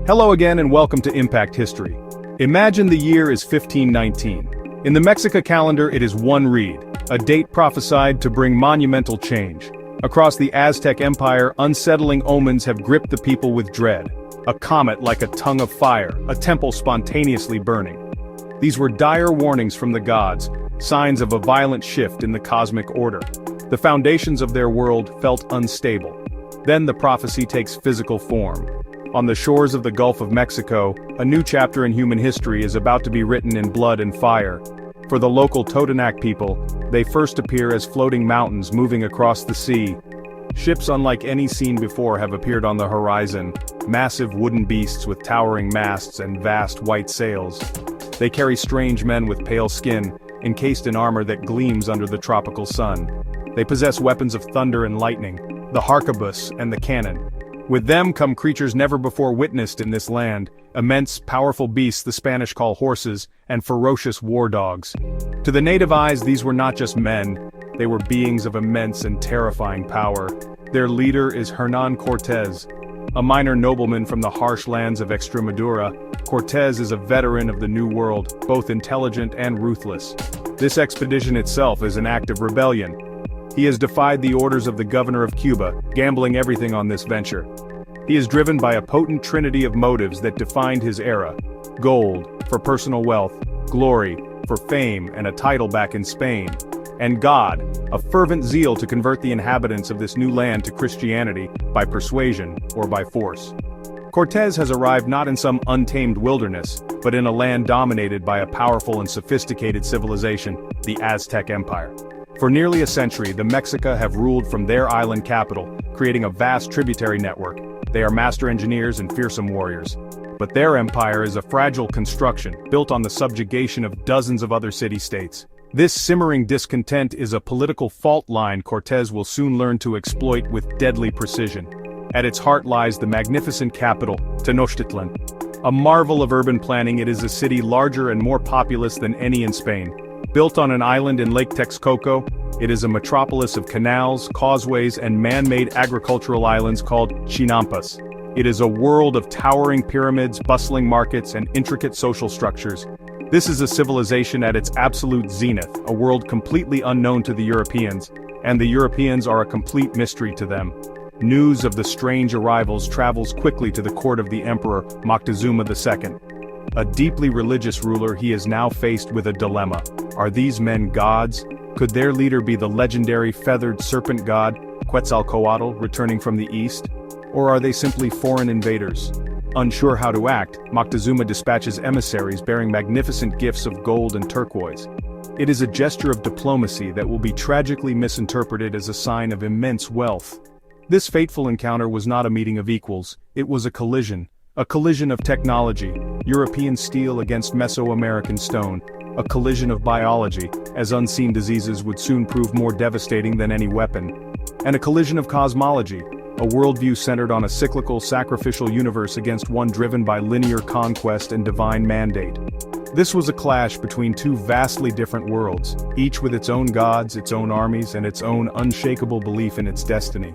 Hello again and welcome to Impact History. Imagine the year is 1519. In the Mexica calendar it is one read, a date prophesied to bring monumental change. Across the Aztec Empire, unsettling omens have gripped the people with dread. A comet like a tongue of fire, a temple spontaneously burning. These were dire warnings from the gods, signs of a violent shift in the cosmic order. The foundations of their world felt unstable. Then the prophecy takes physical form. On the shores of the Gulf of Mexico, a new chapter in human history is about to be written in blood and fire. For the local Totonac people, they first appear as floating mountains moving across the sea. Ships unlike any seen before have appeared on the horizon, massive wooden beasts with towering masts and vast white sails. They carry strange men with pale skin, encased in armor that gleams under the tropical sun. They possess weapons of thunder and lightning, the harquebus and the cannon. With them come creatures never before witnessed in this land, immense, powerful beasts the Spanish call horses, and ferocious war dogs. To the native eyes, these were not just men, they were beings of immense and terrifying power. Their leader is Hernán Cortés. A minor nobleman from the harsh lands of Extremadura, Cortés is a veteran of the New World, both intelligent and ruthless. This expedition itself is an act of rebellion. He has defied the orders of the governor of Cuba, gambling everything on this venture. He is driven by a potent trinity of motives that defined his era. Gold, for personal wealth, glory, for fame and a title back in Spain, and God, a fervent zeal to convert the inhabitants of this new land to Christianity, by persuasion or by force. Cortés has arrived not in some untamed wilderness, but in a land dominated by a powerful and sophisticated civilization, the Aztec Empire. For nearly a century, the Mexica have ruled from their island capital, creating a vast tributary network. They are master engineers and fearsome warriors. But their empire is a fragile construction, built on the subjugation of dozens of other city-states. This simmering discontent is a political fault line Cortés will soon learn to exploit with deadly precision. At its heart lies the magnificent capital, Tenochtitlan. A marvel of urban planning, it is a city larger and more populous than any in Spain. Built on an island in Lake Texcoco, it is a metropolis of canals, causeways, and man-made agricultural islands called chinampas. It is a world of towering pyramids, bustling markets, and intricate social structures. This is a civilization at its absolute zenith, a world completely unknown to the Europeans, and the Europeans are a complete mystery to them. News of the strange arrivals travels quickly to the court of the Emperor Moctezuma II. A deeply religious ruler, he is now faced with a dilemma. Are these men gods? Could their leader be the legendary feathered serpent god, Quetzalcoatl, returning from the east? Or are they simply foreign invaders? Unsure how to act, Moctezuma dispatches emissaries bearing magnificent gifts of gold and turquoise. It is a gesture of diplomacy that will be tragically misinterpreted as a sign of immense wealth. This fateful encounter was not a meeting of equals, it was a collision of technology, European steel against Mesoamerican stone, a collision of biology, as unseen diseases would soon prove more devastating than any weapon, and a collision of cosmology, a worldview centered on a cyclical, sacrificial universe against one driven by linear conquest and divine mandate. This was a clash between two vastly different worlds, each with its own gods, its own armies, and its own unshakable belief in its destiny.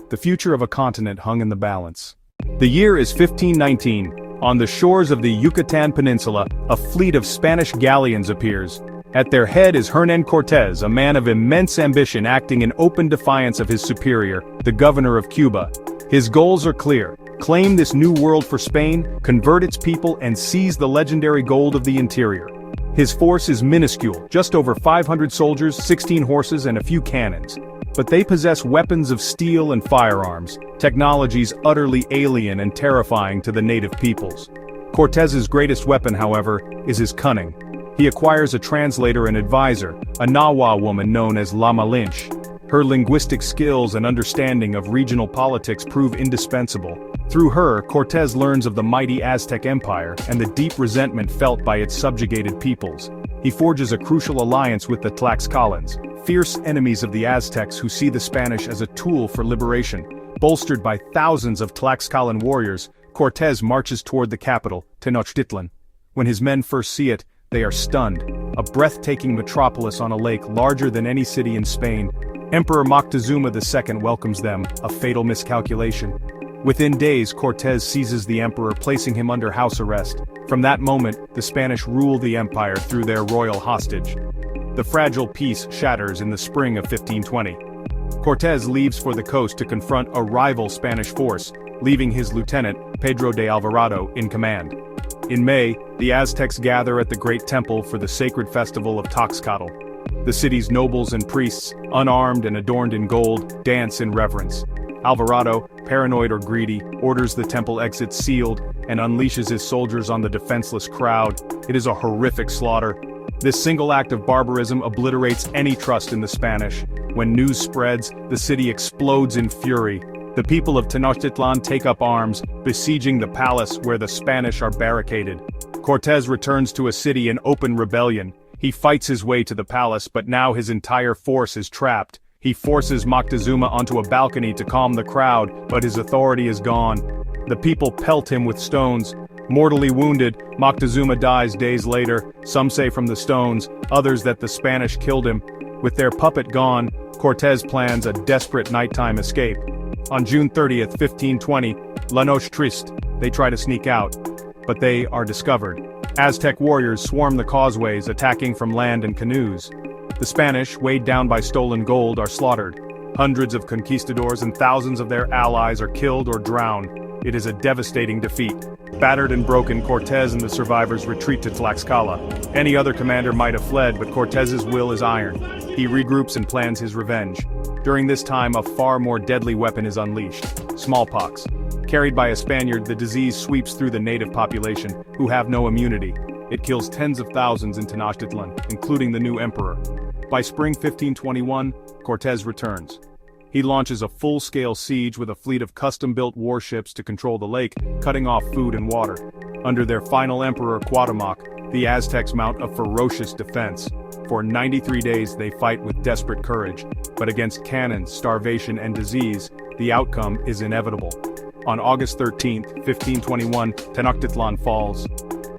The future of a continent hung in the balance. The year is 1519. On the shores of the Yucatan Peninsula, a fleet of Spanish galleons appears. At their head is Hernán Cortés, a man of immense ambition acting in open defiance of his superior, the governor of Cuba. His goals are clear: claim this new world for Spain, convert its people, and seize the legendary gold of the interior. His force is minuscule, just over 500 soldiers, 16 horses, and a few cannons. But they possess weapons of steel and firearms, technologies utterly alien and terrifying to the native peoples. Cortés's greatest weapon, however, is his cunning. He acquires a translator and advisor, a Nahua woman known as La Malinche. Her linguistic skills and understanding of regional politics prove indispensable. Through her, Cortés learns of the mighty Aztec Empire and the deep resentment felt by its subjugated peoples. He forges a crucial alliance with the Tlaxcalans, fierce enemies of the Aztecs who see the Spanish as a tool for liberation. Bolstered by thousands of Tlaxcalan warriors, Cortés marches toward the capital, Tenochtitlan. When his men first see it, they are stunned. A breathtaking metropolis on a lake larger than any city in Spain. Emperor Moctezuma II welcomes them, a fatal miscalculation. Within days, Cortés seizes the emperor, placing him under house arrest. From that moment, the Spanish rule the empire through their royal hostage. The fragile peace shatters in the spring of 1520. Cortés leaves for the coast to confront a rival Spanish force, leaving his lieutenant, Pedro de Alvarado, in command. In May, the Aztecs gather at the Great Temple for the sacred festival of Toxcatl. The city's nobles and priests, unarmed and adorned in gold, dance in reverence. Alvarado, paranoid or greedy, orders the temple exits sealed and unleashes his soldiers on the defenseless crowd. It is a horrific slaughter. This single act of barbarism obliterates any trust in the Spanish. When news spreads, the city explodes in fury. The people of Tenochtitlan take up arms, besieging the palace where the Spanish are barricaded. Cortés returns to a city in open rebellion. He fights his way to the palace, but now his entire force is trapped. He forces Moctezuma onto a balcony to calm the crowd, but his authority is gone. The people pelt him with stones. Mortally wounded, Moctezuma dies days later, some say from the stones, others that the Spanish killed him. With their puppet gone, Cortés plans a desperate nighttime escape. On June 30th, 1520, La Noche Triste, they try to sneak out, but they are discovered. Aztec warriors swarm the causeways, attacking from land and canoes. The Spanish, weighed down by stolen gold, are slaughtered. Hundreds of conquistadors and thousands of their allies are killed or drowned. It is a devastating defeat. Battered and broken, Cortés and the survivors retreat to Tlaxcala. Any other commander might have fled, but Cortés's will is iron. He regroups and plans his revenge. During this time, a far more deadly weapon is unleashed: smallpox. Carried by a Spaniard, the disease sweeps through the native population, who have no immunity. It kills tens of thousands in Tenochtitlan, including the new emperor. By spring 1521, Cortés returns. He launches a full-scale siege with a fleet of custom-built warships to control the lake, cutting off food and water. Under their final emperor, Cuauhtémoc, the Aztecs mount a ferocious defense. For 93 days they fight with desperate courage, but against cannons, starvation, and disease, the outcome is inevitable. On August 13, 1521, Tenochtitlan falls.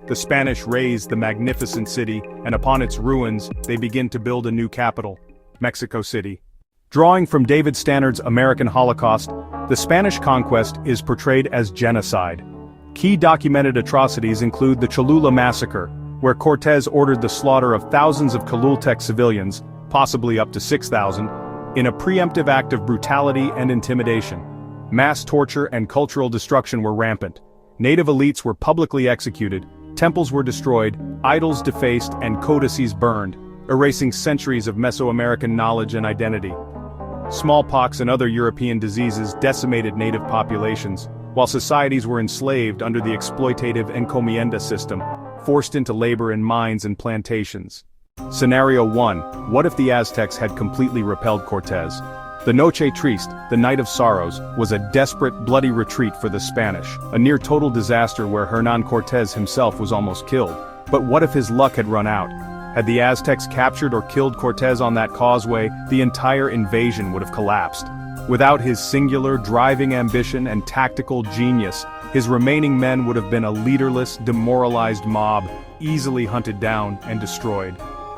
The Spanish raze the magnificent city, and upon its ruins, they begin to build a new capital, Mexico City. Drawing from David Stannard's American Holocaust, the Spanish conquest is portrayed as genocide. Key documented atrocities include the Cholula Massacre, where Cortés ordered the slaughter of thousands of Choluteca civilians, possibly up to 6,000, in a preemptive act of brutality and intimidation. Mass torture and cultural destruction were rampant. Native elites were publicly executed, temples were destroyed, idols defaced, and codices burned, erasing centuries of Mesoamerican knowledge and identity. Smallpox and other European diseases decimated native populations, while societies were enslaved under the exploitative encomienda system, forced into labor in mines and plantations. Scenario 1. What if the Aztecs had completely repelled Cortés? The Noche Triste, the Night of Sorrows, was a desperate, bloody retreat for the Spanish, a near-total disaster where Hernán Cortés himself was almost killed. But what if his luck had run out? Had the Aztecs captured or killed Cortés on that causeway, the entire invasion would have collapsed. Without his singular, driving ambition and tactical genius, his remaining men would have been a leaderless, demoralized mob, easily hunted down and destroyed.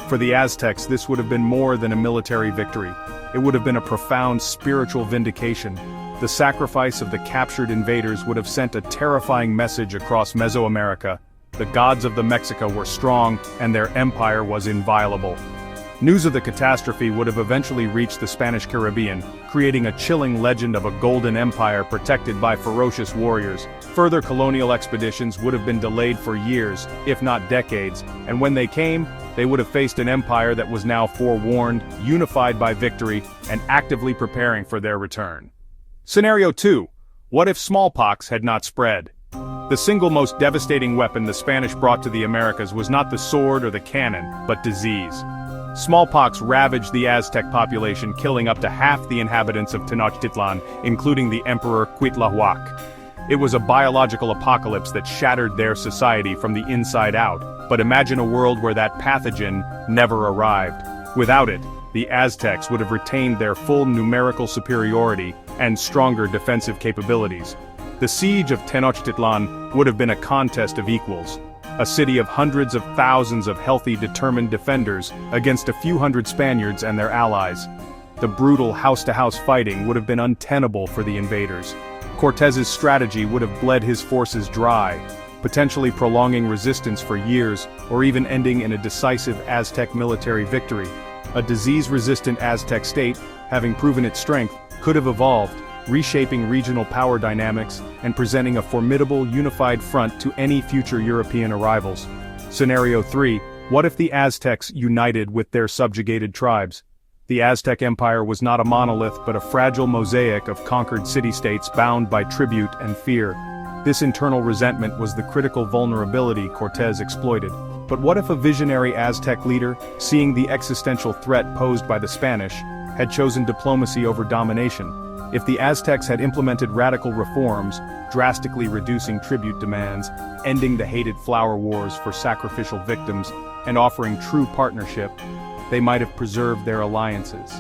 For the Aztecs, this would have been more than a military victory. It would have been a profound spiritual vindication. The sacrifice of the captured invaders would have sent a terrifying message across Mesoamerica. The gods of the Mexica were strong, and their empire was inviolable. News of the catastrophe would have eventually reached the Spanish Caribbean, creating a chilling legend of a golden empire protected by ferocious warriors. Further colonial expeditions would have been delayed for years, if not decades, and when they came, they would have faced an empire that was now forewarned, unified by victory, and actively preparing for their return. Scenario 2. What if smallpox had not spread? The single most devastating weapon the Spanish brought to the Americas was not the sword or the cannon, but disease. Smallpox ravaged the Aztec population, killing up to half the inhabitants of Tenochtitlan, including the Emperor Cuitlahuac. It was a biological apocalypse that shattered their society from the inside out, but imagine a world where that pathogen never arrived. Without it, the Aztecs would have retained their full numerical superiority and stronger defensive capabilities. The siege of Tenochtitlan would have been a contest of equals. A city of hundreds of thousands of healthy, determined defenders against a few hundred Spaniards and their allies. The brutal house-to-house fighting would have been untenable for the invaders. Cortez's strategy would have bled his forces dry, potentially prolonging resistance for years or even ending in a decisive Aztec military victory. A disease-resistant Aztec state, having proven its strength, could have evolved, reshaping regional power dynamics and presenting a formidable unified front to any future European arrivals. Scenario 3. What if the Aztecs united with their subjugated tribes? The Aztec Empire was not a monolith but a fragile mosaic of conquered city-states bound by tribute and fear. This internal resentment was the critical vulnerability Cortez exploited. But what if a visionary Aztec leader, seeing the existential threat posed by the Spanish, had chosen diplomacy over domination? If the Aztecs had implemented radical reforms, drastically reducing tribute demands, ending the hated flower wars for sacrificial victims, and offering true partnership, they might have preserved their alliances.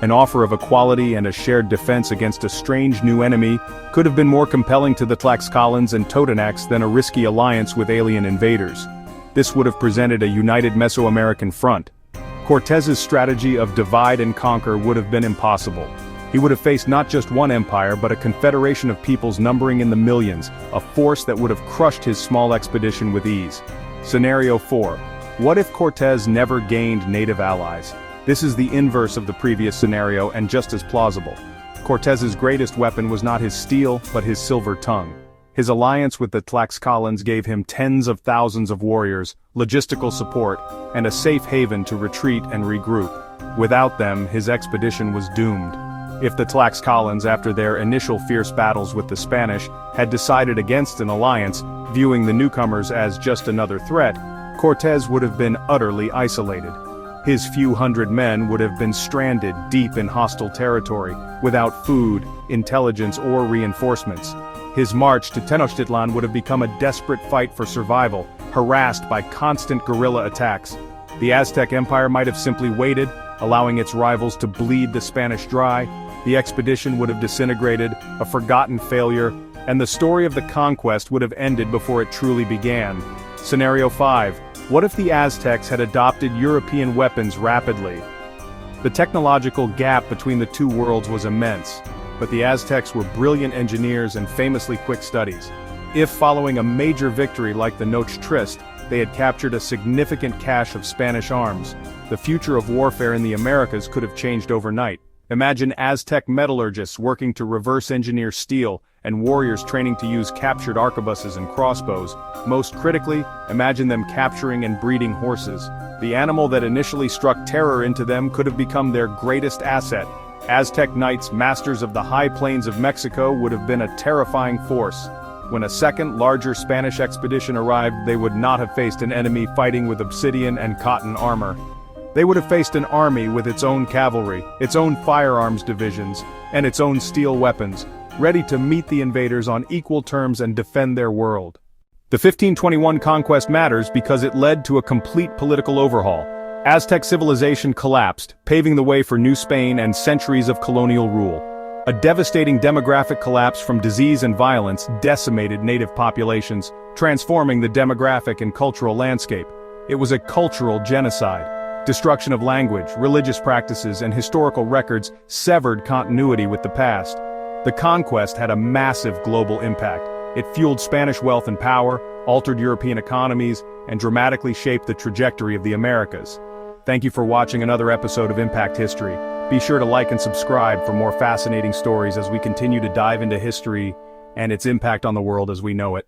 An offer of equality and a shared defense against a strange new enemy could have been more compelling to the Tlaxcalans and Totonacs than a risky alliance with alien invaders. This would have presented a united Mesoamerican front. Cortez's strategy of divide and conquer would have been impossible. He would have faced not just one empire but a confederation of peoples numbering in the millions, a force that would have crushed his small expedition with ease. Scenario 4. What if Cortez never gained native allies? This is the inverse of the previous scenario and just as plausible. Cortez's greatest weapon was not his steel but his silver tongue. His alliance with the Tlaxcalans gave him tens of thousands of warriors, logistical support, and a safe haven to retreat and regroup. Without them, his expedition was doomed. If the Tlaxcalans, after their initial fierce battles with the Spanish, had decided against an alliance, viewing the newcomers as just another threat, Cortez would have been utterly isolated. His few hundred men would have been stranded deep in hostile territory, without food, intelligence, or reinforcements. His march to Tenochtitlan would have become a desperate fight for survival, harassed by constant guerrilla attacks. The Aztec Empire might have simply waited, allowing its rivals to bleed the Spanish dry. The expedition would have disintegrated, a forgotten failure, and the story of the conquest would have ended before it truly began. Scenario 5. What if the Aztecs had adopted European weapons rapidly? The technological gap between the two worlds was immense, but the Aztecs were brilliant engineers and famously quick studies. If, following a major victory like the Noche Triste, they had captured a significant cache of Spanish arms, the future of warfare in the Americas could have changed overnight. Imagine Aztec metallurgists working to reverse engineer steel, and warriors training to use captured arquebuses and crossbows. Most critically, imagine them capturing and breeding horses. The animal that initially struck terror into them could have become their greatest asset. Aztec knights, masters of the high plains of Mexico, would have been a terrifying force. When a second, larger Spanish expedition arrived, they would not have faced an enemy fighting with obsidian and cotton armor. They would have faced an army with its own cavalry, its own firearms divisions, and its own steel weapons, ready to meet the invaders on equal terms and defend their world. The 1521 conquest matters because it led to a complete political overhaul. Aztec civilization collapsed, paving the way for New Spain and centuries of colonial rule. A devastating demographic collapse from disease and violence decimated native populations, transforming the demographic and cultural landscape. It was a cultural genocide. Destruction of language, religious practices, and historical records severed continuity with the past. The conquest had a massive global impact. It fueled Spanish wealth and power, altered European economies, and dramatically shaped the trajectory of the Americas. Thank you for watching another episode of Impact History. Be sure to like and subscribe for more fascinating stories as we continue to dive into history and its impact on the world as we know it.